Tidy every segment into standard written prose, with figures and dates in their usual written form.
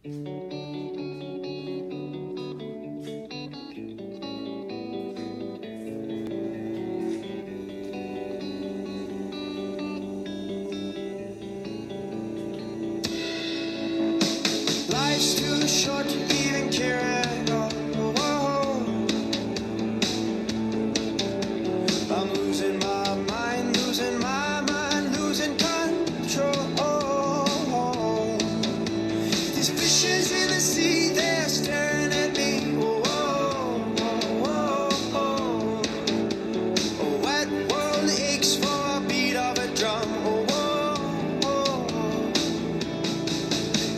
Life's too short to even care at all. I'm losing my mind, losing my mind, losing control. These fishes in the sea, they're staring at me. A wet world aches for a beat of a drum.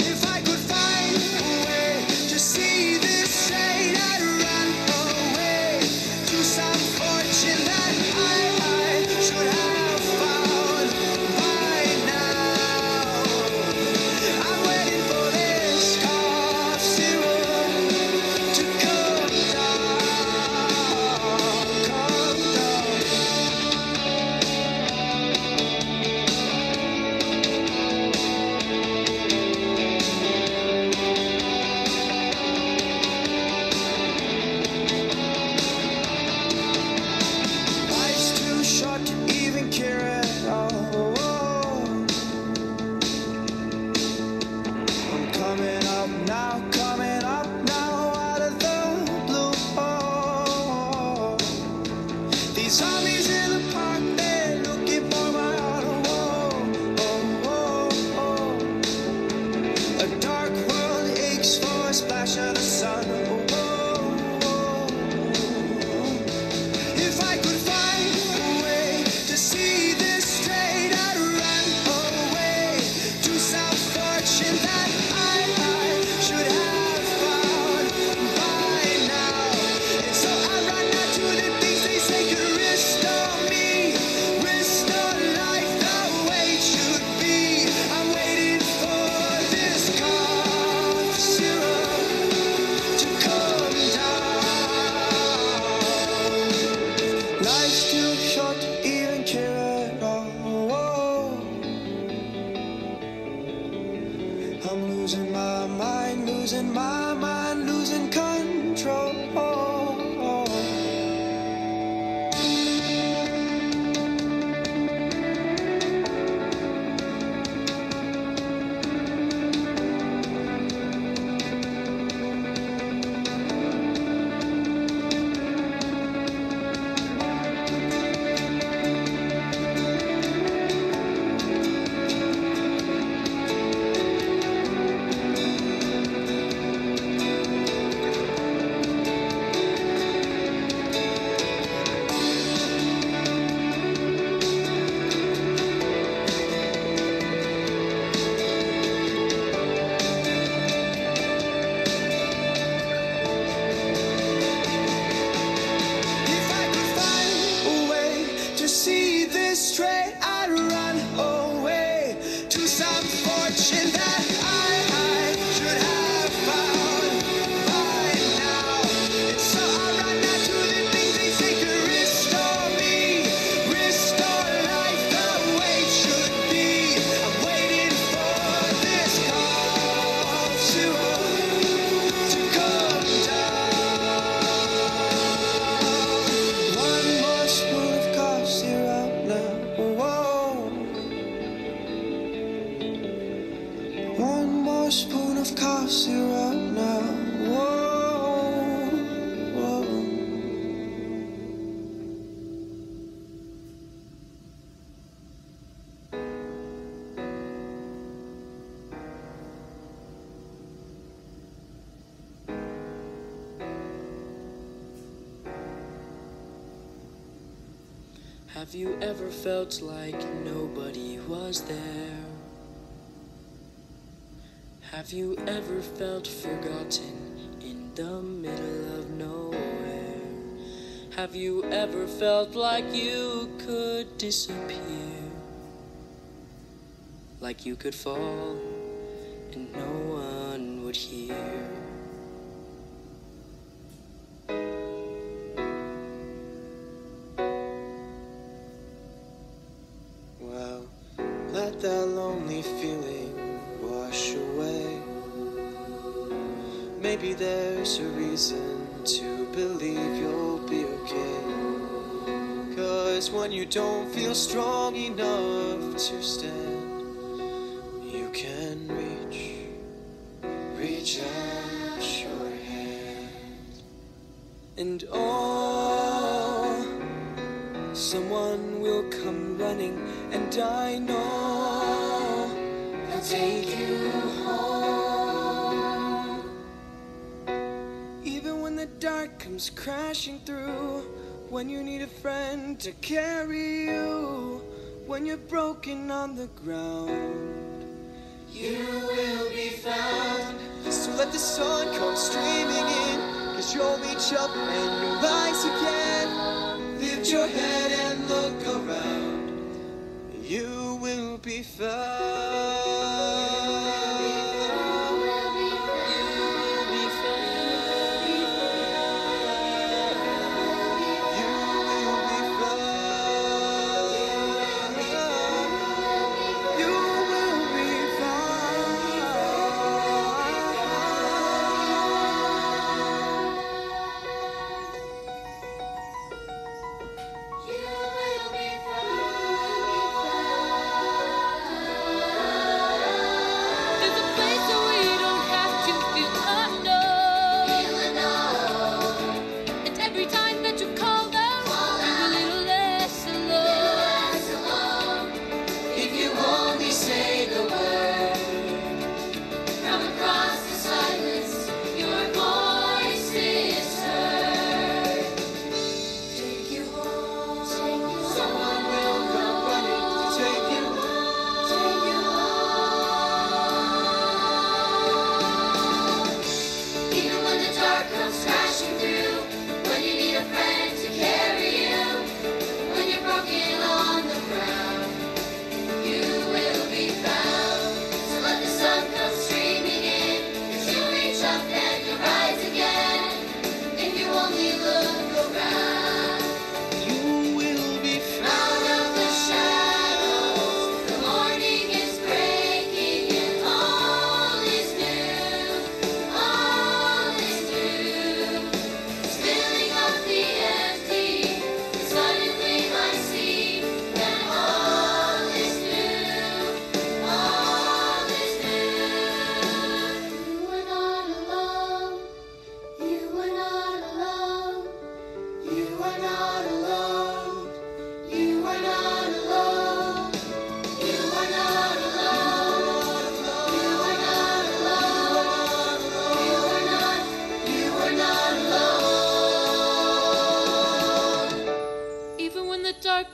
If I could find a way to see this straight, I'd run away to some fortune that I should have found by now. I'm waiting for this cough syrup to come down, come down. Life's too short to even care at all. I'm coming up now out of the blue. These zombies in the park, they're looking for my heart. A dark world aches for a splash of the sun. If I could find a way to see this straight, I'd run away to some fortune that I should have found by now. And so I run out to the things they say could restore me, restore life the way it should be. I'm waiting for this cough syrup to come down. Life's too short to even care at all. I'm losing my mind, losing control. If I could find a way to see this straight, I'd run away to some fortune that I should have found by now. And so I run out to the things they say could restore me, restore life the way it should be. I'm waiting for this cough syrup to come down. One more spoon of cough syrup now. One more spoon of cough syrup now. Have you ever felt like nobody was there? Have you ever felt forgotten in the middle of nowhere? Have you ever felt like you could disappear? Like you could fall and no one would hear? Well, let that lonely feeling wash away. maybe there's a reason to believe you'll be okay. 'Cause when you don't feel strong enough to stand, you can reach out your hand. And oh, someone will come running, and I know they'll take you home. Even when the dark comes crashing through, when you need a friend to carry you, when you're broken on the ground, you will be found. So let the sun come streaming in, 'cause you'll reach up and you'll rise again. Lift your head and look around, you will be found.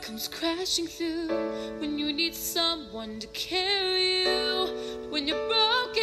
Comes crashing through, when you need someone to carry you, when you're broken